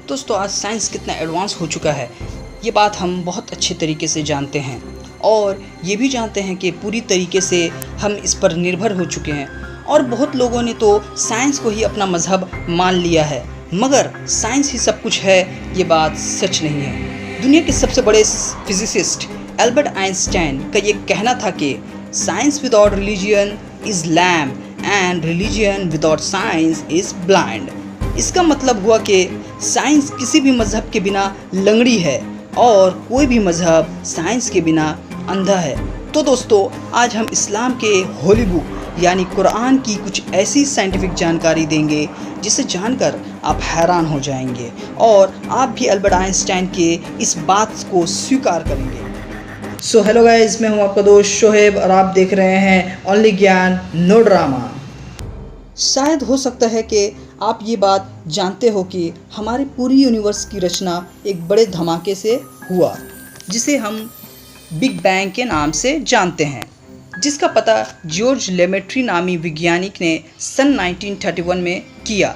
दोस्तों आज साइंस कितना एडवांस हो चुका है ये बात हम बहुत अच्छे तरीके से जानते हैं और ये भी जानते हैं कि पूरी तरीके से हम इस पर निर्भर हो चुके हैं और बहुत लोगों ने तो साइंस को ही अपना मजहब मान लिया है, मगर साइंस ही सब कुछ है ये बात सच नहीं है। दुनिया के सबसे बड़े फिजिसिस्ट एल्बर्ट आइंस्टाइन का ये कहना था कि science without religion is lamp and religion without science is blind. इसका मतलब हुआ कि साइंस किसी भी मज़हब के बिना लंगड़ी है और कोई भी मज़हब साइंस के बिना अंधा है। तो दोस्तों आज हम इस्लाम के होली बुक यानी कुरान की कुछ ऐसी साइंटिफिक जानकारी देंगे जिसे जानकर आप हैरान हो जाएंगे और आप भी एल्बर्ट आइंस्टाइन के इस बात को स्वीकार करेंगे। सो हेलो गाइस, मैं हूं आपका दोस्त शोहेब और आप देख रहे हैं ओनली ज्ञान नो ड्रामा। शायद हो सकता है कि आप ये बात जानते हो कि हमारे पूरी यूनिवर्स की रचना एक बड़े धमाके से हुआ जिसे हम बिग बैंग के नाम से जानते हैं, जिसका पता जॉर्ज लेमेट्री नामी वैज्ञानिक ने सन 1931 में किया।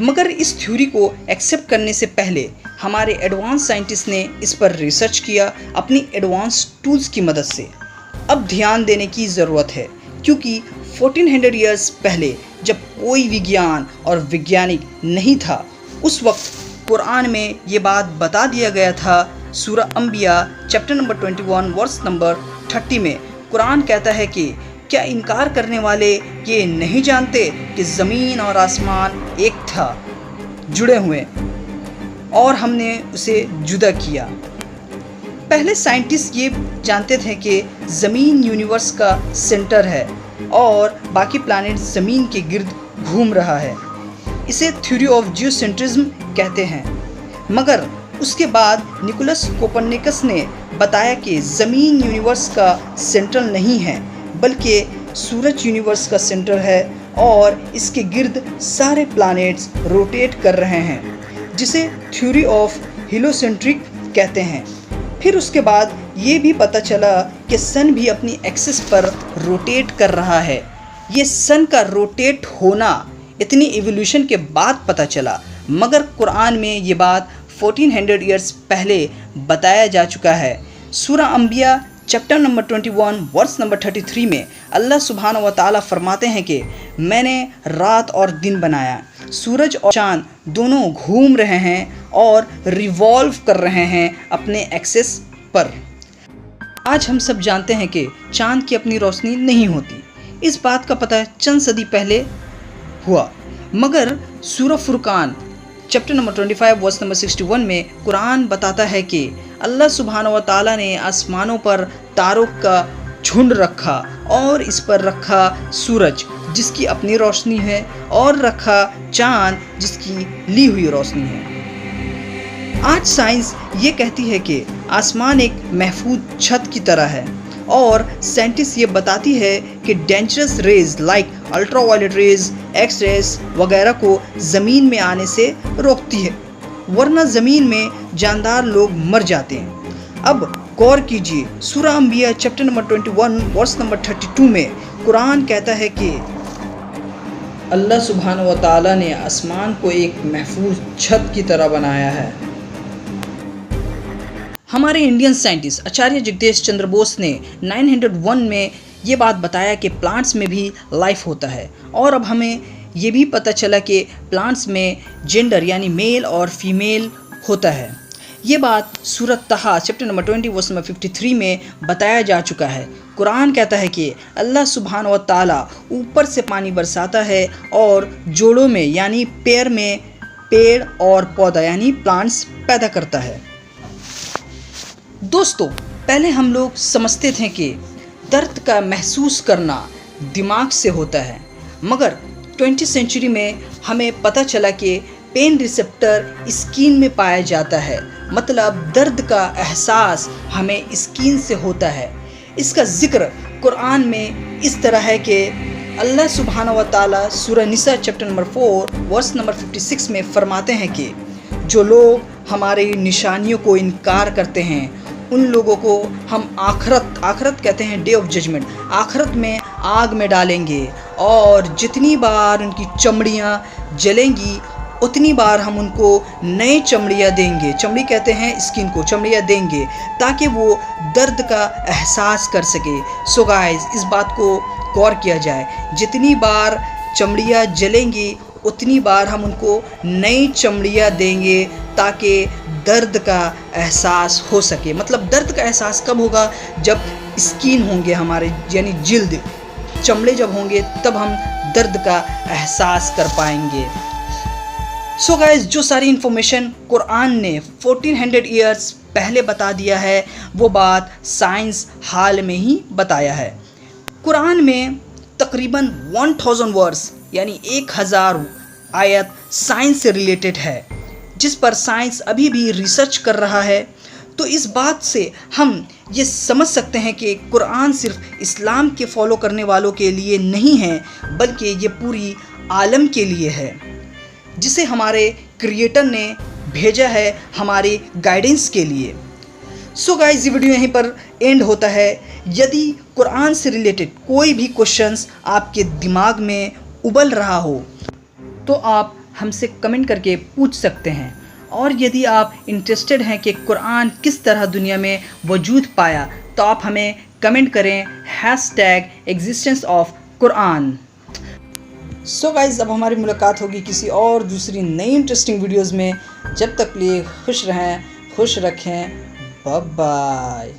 मगर इस थ्योरी को एक्सेप्ट करने से पहले हमारे एडवांस साइंटिस्ट ने इस पर रिसर्च किया अपनी एडवांस टूल्स की मदद से। अब ध्यान देने की ज़रूरत है क्योंकि 1400 ईयर्स पहले जब कोई विज्ञान और वैज्ञानिक नहीं था, उस वक्त कुरान में ये बात बता दिया गया था। सूरा अंबिया चैप्टर नंबर 21 वर्स नंबर 30 में कुरान कहता है कि क्या इनकार करने वाले ये नहीं जानते कि ज़मीन और आसमान एक था, जुड़े हुए, और हमने उसे जुदा किया। पहले साइंटिस्ट ये जानते थे कि ज़मीन यूनिवर्स का सेंटर है और बाकी प्लैनेट ज़मीन के गिर्द घूम रहा है। इसे थ्योरी ऑफ जियोसेंट्रिज्म कहते हैं। मगर उसके बाद निकोलस कोपरनिकस ने बताया कि ज़मीन यूनिवर्स का सेंटर नहीं है बल्कि सूरज यूनिवर्स का सेंटर है और इसके गिर्द सारे प्लैनेट्स रोटेट कर रहे हैं, जिसे थ्योरी ऑफ हीलियोसेंट्रिक कहते हैं। फिर उसके बाद ये भी पता चला कि सन भी अपनी एक्सिस पर रोटेट कर रहा है। ये सन का रोटेट होना इतनी इवोल्यूशन के बाद पता चला, मगर कुरान में ये बात 1400 ईयर्स पहले बताया जा चुका है। सूरा अंबिया चैप्टर नंबर 21 वर्स नंबर 33 में अल्लाह सुब्हानहू व तआला फरमाते हैं कि मैंने रात और दिन बनाया, सूरज और चाँद दोनों घूम रहे हैं और रिवॉल्व कर रहे हैं अपने एक्सिस पर। आज हम सब जानते हैं कि चाँद की अपनी रोशनी नहीं होती। इस बात का पता चंद सदी पहले हुआ, मगर सूरा फुरकान चैप्टर नंबर 25 वर्स नंबर 61 में कुरान बताता है कि अल्लाह सुब्हानहू व तआला ने आसमानों पर तारों का झुंड रखा और इस पर रखा सूरज जिसकी अपनी रोशनी है और रखा चाँद जिसकी ली हुई रोशनी है। आज साइंस ये कहती है कि आसमान एक महफूज छत की तरह है और साइंटिस्ट ये बताती है कि dangerous rays like ultraviolet rays, X rays वगैरह को ज़मीन में आने से रोकती है, वरना ज़मीन में जानदार लोग मर जाते हैं। अब गौर कीजिए, सूरा अंबिया चैप्टर नंबर 21 वर्स नंबर 32 में कुरान कहता है कि अल्लाह सुब्हानहू व तआला ने आसमान को एक महफूज छत की तरह बनाया है। हमारे इंडियन साइंटिस्ट आचार्य जगदीश चंद्र बोस ने 901 में ये बात बताया कि प्लांट्स में भी लाइफ होता है और अब हमें ये भी पता चला कि प्लांट्स में जेंडर यानी मेल और फीमेल होता है। ये बात सूरत तहा चैप्टर नंबर 20 वर्स नंबर 53 में बताया जा चुका है। कुरान कहता है कि अल्लाह सुब्हानहू व तआला ऊपर से पानी बरसाता है और जोड़ों में यानी पेड़ में पेड़ और पौधा यानी प्लांट्स पैदा करता है। दोस्तों पहले हम लोग समझते थे कि दर्द का महसूस करना दिमाग से होता है, मगर 20वीं सेंचुरी में हमें पता चला कि पेन रिसेप्टर स्किन में पाया जाता है, मतलब दर्द का एहसास हमें स्किन से होता है। इसका जिक्र कुरान में इस तरह है कि अल्लाह सुब्हानहू व तआला सूरह निसा चैप्टर नंबर 4 वर्स नंबर 56 में फरमाते हैं कि जो लोग हमारी निशानियों को इनकार करते हैं उन लोगों को हम आखरत कहते हैं डे ऑफ जजमेंट, आखरत में आग में डालेंगे और जितनी बार उनकी चमड़ियाँ जलेंगी उतनी बार हम उनको नए चमड़ियाँ देंगे। चमड़ी कहते हैं स्किन को, चमड़ियाँ देंगे ताकि वो दर्द का एहसास कर सके। सो गाइस, इस बात को गौर किया जाए, जितनी बार चमड़ियाँ जलेंगी उतनी बार हम उनको नई चमड़ियाँ देंगे ताकि दर्द का एहसास हो सके। मतलब दर्द का एहसास कब होगा? जब स्किन होंगे हमारे, यानी जिल्द, चमड़े जब होंगे तब हम दर्द का एहसास कर पाएंगे। सो गाइस, जो सारी इन्फॉर्मेशन कुरान ने 1400 ईयर्स पहले बता दिया है वो बात साइंस हाल में ही बताया है। कुरान में तकरीबन 1000 वर्स यानी 1000 आयत साइंस से रिलेटेड है, जिस पर साइंस अभी भी रिसर्च कर रहा है। तो इस बात से हम ये समझ सकते हैं कि कुरान सिर्फ इस्लाम के फॉलो करने वालों के लिए नहीं है, बल्कि ये पूरी आलम के लिए है, जिसे हमारे क्रिएटर ने भेजा है हमारी गाइडेंस के लिए। सो गाइस, ये वीडियो यहीं पर एंड होता है। यदि कुरान से रिलेटेड कोई भी क्वेश्चंस आपके दिमाग में उबल रहा हो तो आप हमसे कमेंट करके पूछ सकते हैं। और यदि आप इंटरेस्टेड हैं कि कुरान किस तरह दुनिया में वजूद पाया तो आप हमें कमेंट करें #existence_of_Quran। सो गाइज़, अब हमारी मुलाकात होगी किसी और दूसरी नई इंटरेस्टिंग वीडियोज़ में। जब तक लिए खुश रहें, खुश रखें। Bye bye.